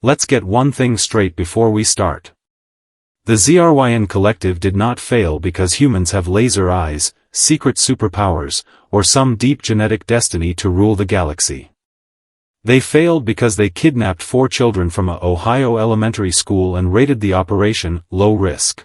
Let's get one thing straight before we start. The ZRYN Collective did not fail because humans have laser eyes, secret superpowers, or some deep genetic destiny to rule the galaxy. They failed because they kidnapped 4 children from a Ohio elementary school and rated the operation low risk.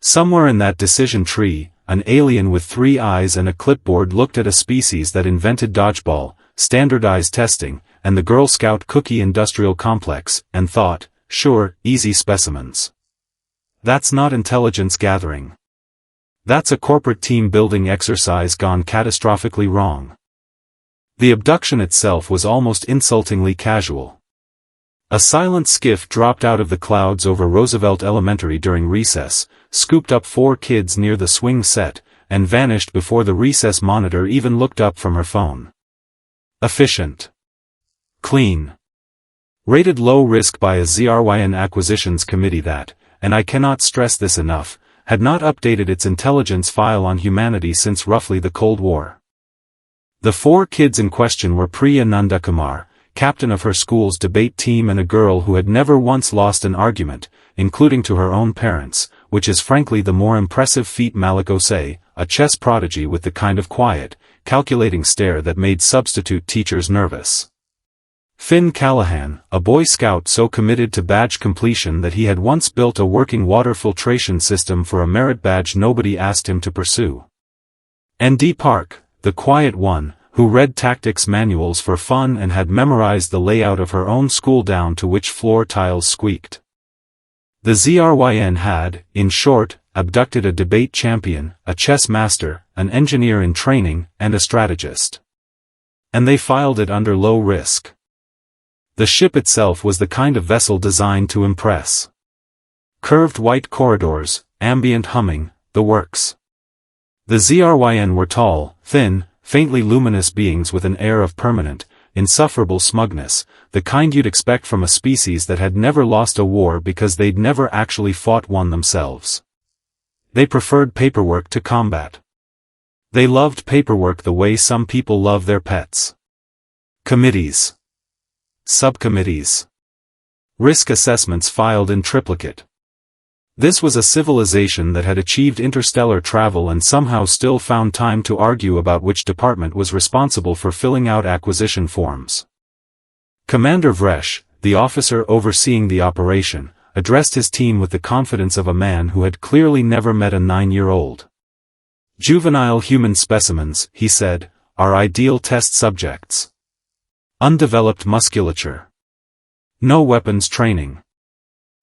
Somewhere in that decision tree, an alien with 3 eyes and a clipboard looked at a species that invented dodgeball, standardized testing, and the Girl Scout cookie industrial complex, and thought, sure, easy specimens. That's not intelligence gathering. That's a corporate team-building exercise gone catastrophically wrong. The abduction itself was almost insultingly casual. A silent skiff dropped out of the clouds over Roosevelt Elementary during recess, scooped up 4 kids near the swing set, and vanished before the recess monitor even looked up from her phone. Efficient. Clean. Rated low risk by a ZRYN acquisitions committee that, and I cannot stress this enough, had not updated its intelligence file on humanity since roughly the Cold War. The 4 kids in question were Priya Nandakumar, captain of her school's debate team, and a girl who had never once lost an argument, including to her own parents, which is frankly the more impressive feat. Malik Osei, a chess prodigy with the kind of quiet, calculating stare that made substitute teachers nervous. Finn Callahan, a Boy Scout so committed to badge completion that he had once built a working water filtration system for a merit badge nobody asked him to pursue. And Dee Park, the quiet one, who read tactics manuals for fun and had memorized the layout of her own school down to which floor tiles squeaked. The ZRYN had, in short, abducted a debate champion, a chess master, an engineer in training, and a strategist. And they filed it under low risk. The ship itself was the kind of vessel designed to impress. Curved white corridors, ambient humming, the works. The ZRYN were tall, thin, faintly luminous beings with an air of permanent, insufferable smugness, the kind you'd expect from a species that had never lost a war because they'd never actually fought one themselves. They preferred paperwork to combat. They loved paperwork the way some people love their pets. Committees. Subcommittees. Risk assessments filed in triplicate. This was a civilization that had achieved interstellar travel and somehow still found time to argue about which department was responsible for filling out acquisition forms. Commander Vresh, the officer overseeing the operation, addressed his team with the confidence of a man who had clearly never met a 9-year-old. Juvenile human specimens, he said, are ideal test subjects. Undeveloped musculature. No weapons training.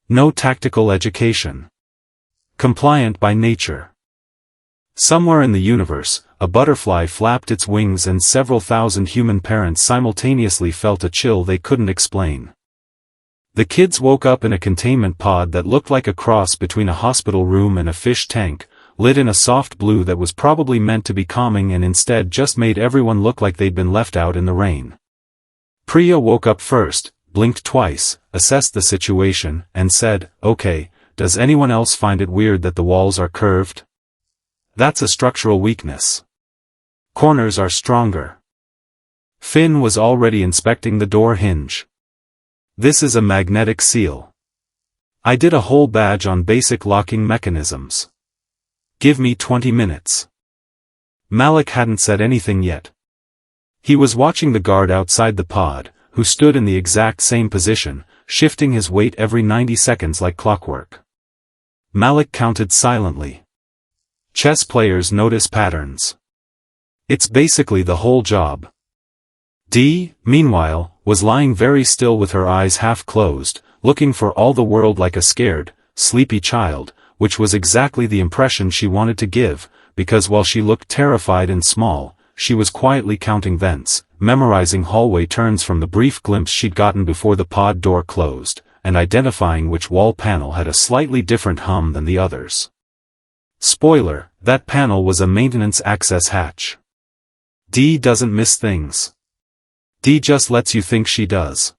No tactical education. Compliant by nature. Somewhere in the universe, a butterfly flapped its wings and several thousand human parents simultaneously felt a chill they couldn't explain. The kids woke up in a containment pod that looked like a cross between a hospital room and a fish tank, lit in a soft blue that was probably meant to be calming and instead just made everyone look like they'd been left out in the rain. Priya woke up first, blinked twice, assessed the situation, and said, "Okay, does anyone else find it weird that the walls are curved? That's a structural weakness. Corners are stronger." Finn was already inspecting the door hinge. "This is a magnetic seal. I did a whole badge on basic locking mechanisms. Give me 20 minutes. Malik hadn't said anything yet. He was watching the guard outside the pod, who stood in the exact same position, shifting his weight every 90 seconds like clockwork. Malik counted silently. Chess players notice patterns. It's basically the whole job. Dee, meanwhile, was lying very still with her eyes half closed, looking for all the world like a scared, sleepy child, which was exactly the impression she wanted to give, because while she looked terrified and small, she was quietly counting vents, memorizing hallway turns from the brief glimpse she'd gotten before the pod door closed, and identifying which wall panel had a slightly different hum than the others. Spoiler, that panel was a maintenance access hatch. Dee doesn't miss things. Dee just lets you think she does.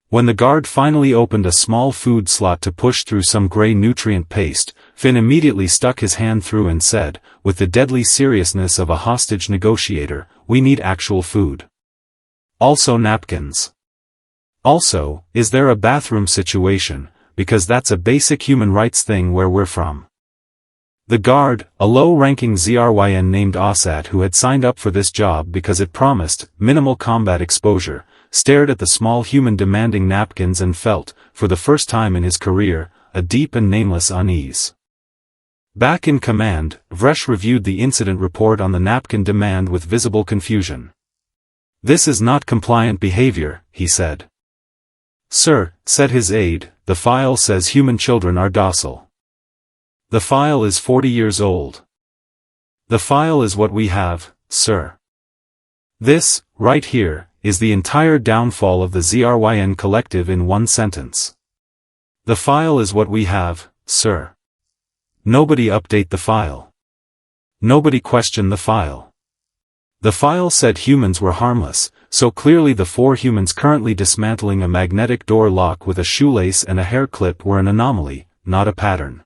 When the guard finally opened a small food slot to push through some gray nutrient paste, Finn immediately stuck his hand through and said, with the deadly seriousness of a hostage negotiator, "We need actual food. Also napkins." Also, is there a bathroom situation, because that's a basic human rights thing where we're from. The guard, a low-ranking ZRYN named Osat who had signed up for this job because it promised minimal combat exposure, stared at the small human demanding napkins and felt, for the first time in his career, a deep and nameless unease. Back in command, Vresh reviewed the incident report on the napkin demand with visible confusion. "This is not compliant behavior," he said. "Sir," said his aide, "the file says human children are docile. The file is 40 years old. The file is what we have, sir. This, right here, is the entire downfall of the ZRYN collective in one sentence. The file is what we have, sir. Nobody update the file. Nobody question the file. The file said humans were harmless, so clearly the 4 humans currently dismantling a magnetic door lock with a shoelace and a hair clip were an anomaly, not a pattern.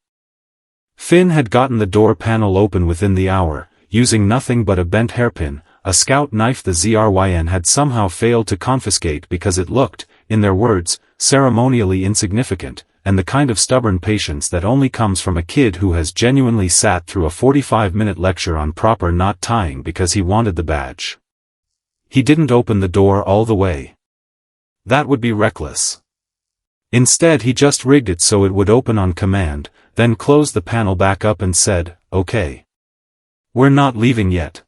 Finn had gotten the door panel open within the hour, using nothing but a bent hairpin, a scout knife the ZRYN had somehow failed to confiscate because it looked, in their words, ceremonially insignificant, and the kind of stubborn patience that only comes from a kid who has genuinely sat through a 45-minute lecture on proper knot tying because he wanted the badge. He didn't open the door all the way. That would be reckless. Instead he just rigged it so it would open on command, then closed the panel back up and said, "Okay. We're not leaving yet.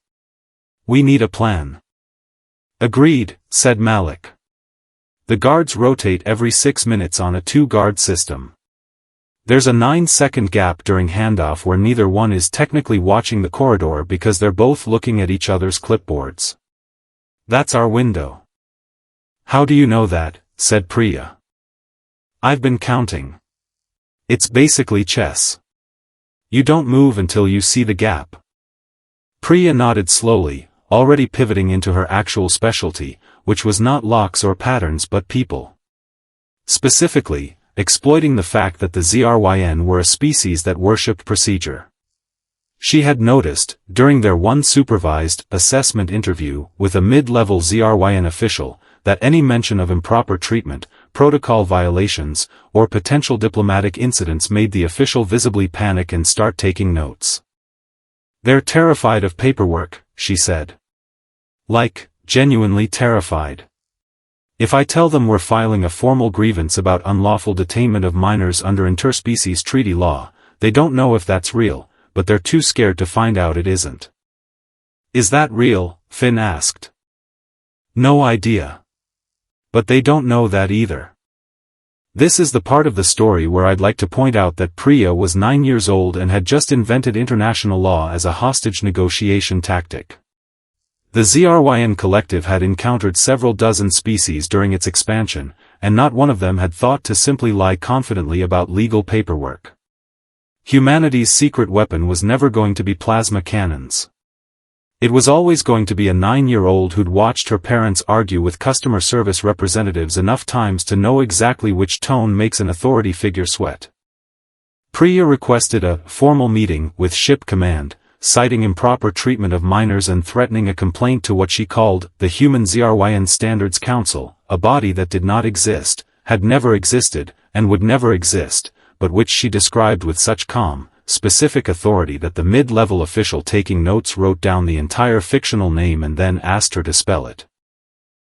We need a plan." "Agreed," said Malik. The guards rotate every 6 minutes on a 2-guard system. There's a 9-second gap during handoff where neither one is technically watching the corridor because they're both looking at each other's clipboards. "That's our window." "How do you know that?" said Priya. "I've been counting. It's basically chess. You don't move until you see the gap." Priya nodded slowly, already pivoting into her actual specialty, which was not locks or patterns but people. Specifically, exploiting the fact that the ZRYN were a species that worshipped procedure. She had noticed, during their one supervised assessment interview with a mid-level ZRYN official, that any mention of improper treatment, protocol violations, or potential diplomatic incidents made the official visibly panic and start taking notes. "They're terrified of paperwork," she said. "Like, genuinely terrified. If I tell them we're filing a formal grievance about unlawful detainment of minors under interspecies treaty law, they don't know if that's real, but they're too scared to find out it isn't." "Is that real?" Finn asked. "No idea. But they don't know that either." This is the part of the story where I'd like to point out that Priya was 9 years old and had just invented international law as a hostage negotiation tactic. The ZRYN collective had encountered several dozen species during its expansion, and not one of them had thought to simply lie confidently about legal paperwork. Humanity's secret weapon was never going to be plasma cannons. It was always going to be a 9-year-old who'd watched her parents argue with customer service representatives enough times to know exactly which tone makes an authority figure sweat. Priya requested a formal meeting with Ship Command, citing improper treatment of minors and threatening a complaint to what she called the Human ZRYN Standards Council, a body that did not exist, had never existed, and would never exist, but which she described with such calm, specific authority that the mid-level official taking notes wrote down the entire fictional name and then asked her to spell it.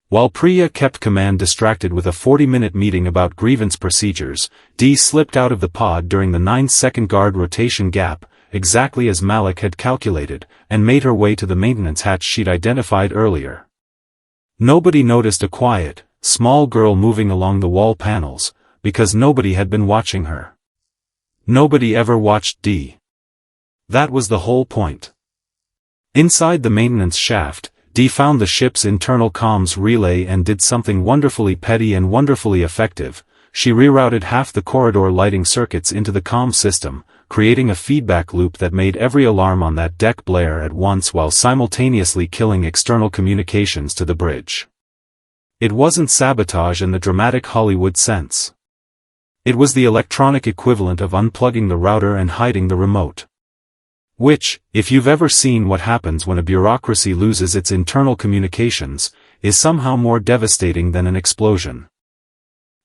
While Priya kept command distracted with a 40-minute meeting about grievance procedures, Dee slipped out of the pod during the 9-second guard rotation gap, exactly as Malik had calculated, and made her way to the maintenance hatch she'd identified earlier. Nobody noticed a quiet, small girl moving along the wall panels, because nobody had been watching her. Nobody ever watched Dee. That was the whole point. Inside the maintenance shaft, Dee found the ship's internal comms relay and did something wonderfully petty and wonderfully effective. She rerouted half the corridor lighting circuits into the comm system, creating a feedback loop that made every alarm on that deck blare at once while simultaneously killing external communications to the bridge. It wasn't sabotage in the dramatic Hollywood sense. It was the electronic equivalent of unplugging the router and hiding the remote. Which, if you've ever seen what happens when a bureaucracy loses its internal communications, is somehow more devastating than an explosion.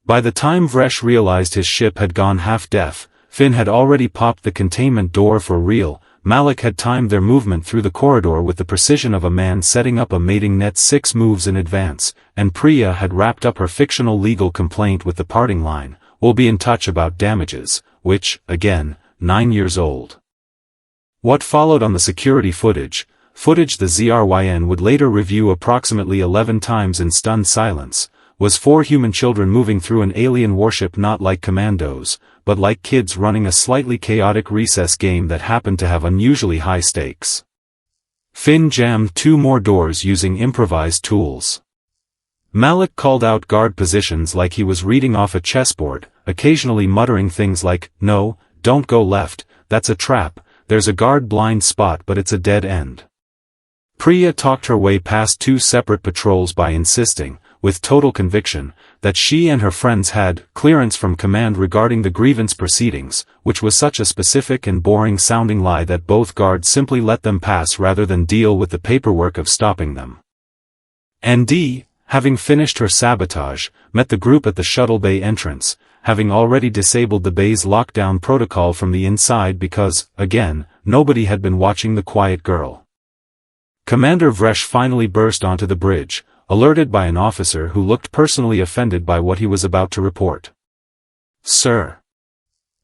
By the time Vresh realized his ship had gone half-deaf, Finn had already popped the containment door for real. Malik had timed their movement through the corridor with the precision of a man setting up a mating net 6 moves in advance, and Priya had wrapped up her fictional legal complaint with the parting line, "We'll be in touch about damages," which, again, 9 years old. What followed on the security footage the ZRYN would later review approximately 11 times in stunned silence, was 4 human children moving through an alien warship not like commandos, but like kids running a slightly chaotic recess game that happened to have unusually high stakes. Finn jammed 2 more doors using improvised tools. Malik called out guard positions like he was reading off a chessboard, occasionally muttering things like, "No, don't go left, that's a trap, there's a guard blind spot but it's a dead end." Priya talked her way past 2 separate patrols by insisting, with total conviction, that she and her friends had clearance from command regarding the grievance proceedings, which was such a specific and boring-sounding lie that both guards simply let them pass rather than deal with the paperwork of stopping them. Dee, having finished her sabotage, met the group at the shuttle bay entrance, having already disabled the bay's lockdown protocol from the inside because, again, nobody had been watching the quiet girl. Commander Vresh finally burst onto the bridge, alerted by an officer who looked personally offended by what he was about to report. "Sir,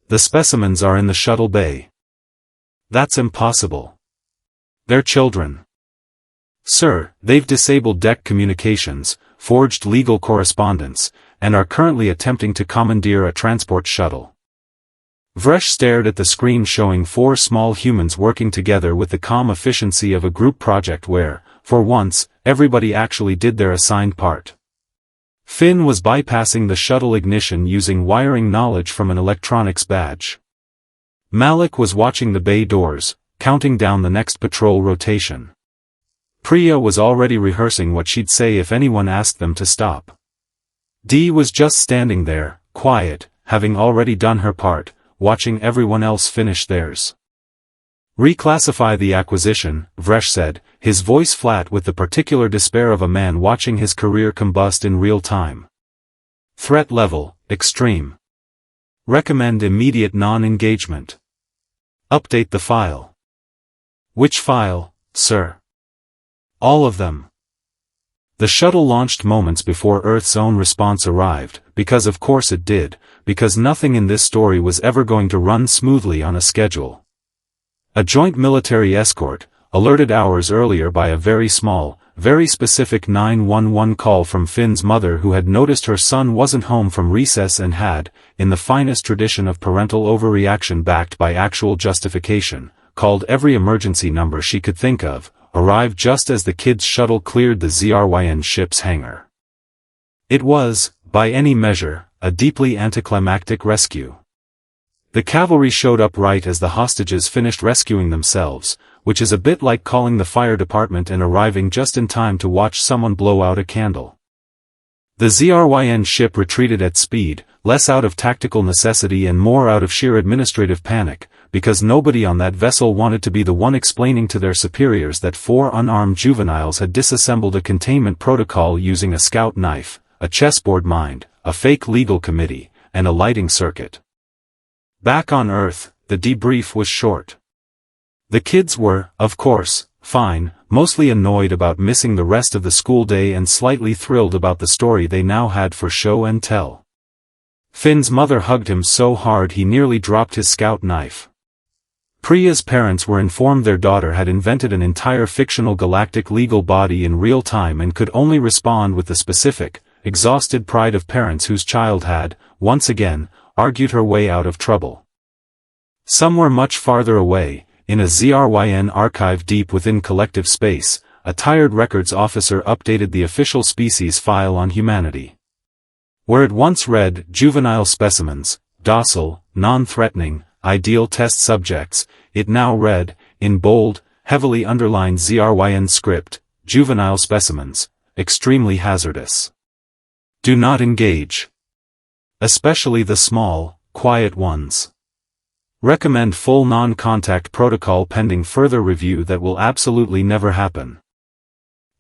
the specimens are in the shuttle bay." "That's impossible. They're children." "Sir, they've disabled deck communications, forged legal correspondence, and are currently attempting to commandeer a transport shuttle." Vresh stared at the screen showing 4 small humans working together with the calm efficiency of a group project where, for once, everybody actually did their assigned part. Finn was bypassing the shuttle ignition using wiring knowledge from an electronics badge. Malik was watching the bay doors, counting down the next patrol rotation. Priya was already rehearsing what she'd say if anyone asked them to stop. Dee was just standing there, quiet, having already done her part, watching everyone else finish theirs. "Reclassify the acquisition," Vresh said, his voice flat with the particular despair of a man watching his career combust in real time. "Threat level, extreme. Recommend immediate non-engagement. Update the file." "Which file, sir?" "All of them." The shuttle launched moments before Earth's own response arrived, because of course it did, because nothing in this story was ever going to run smoothly on a schedule. A joint military escort, alerted hours earlier by a very small, very specific 911 call from Finn's mother who had noticed her son wasn't home from recess and had, in the finest tradition of parental overreaction backed by actual justification, called every emergency number she could think of, arrived just as the kids' shuttle cleared the ZRYN ship's hangar. It was, by any measure, a deeply anticlimactic rescue. The cavalry showed up right as the hostages finished rescuing themselves, which is a bit like calling the fire department and arriving just in time to watch someone blow out a candle. The ZRYN ship retreated at speed, less out of tactical necessity and more out of sheer administrative panic, because nobody on that vessel wanted to be the one explaining to their superiors that 4 unarmed juveniles had disassembled a containment protocol using a scout knife, a chessboard mind, a fake legal committee, and a lighting circuit. Back on Earth, the debrief was short. The kids were, of course, fine, mostly annoyed about missing the rest of the school day and slightly thrilled about the story they now had for show and tell. Finn's mother hugged him so hard he nearly dropped his scout knife. Priya's parents were informed their daughter had invented an entire fictional galactic legal body in real time and could only respond with the specific, exhausted pride of parents whose child had, once again, argued her way out of trouble. Somewhere much farther away, in a ZRYN archive deep within collective space, a tired records officer updated the official species file on humanity. Where it once read, juvenile specimens, docile, non-threatening, ideal test subjects, it now read, in bold, heavily underlined ZRYN script, juvenile specimens, extremely hazardous. Do not engage. Especially the small, quiet ones. Recommend full non-contact protocol pending further review that will absolutely never happen.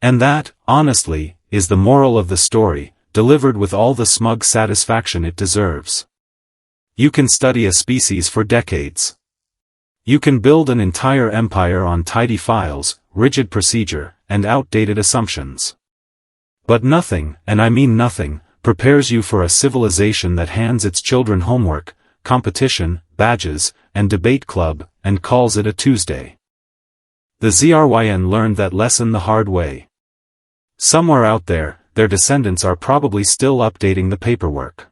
And that, honestly, is the moral of the story. delivered with all the smug satisfaction it deserves. You can study a species for decades. You can build an entire empire on tidy files, rigid procedure, and outdated assumptions. But nothing, and I mean nothing, prepares you for a civilization that hands its children homework, competition, badges, and debate club, and calls it a Tuesday. The ZRYN learned that lesson the hard way. Somewhere out there, their descendants are probably still updating the paperwork.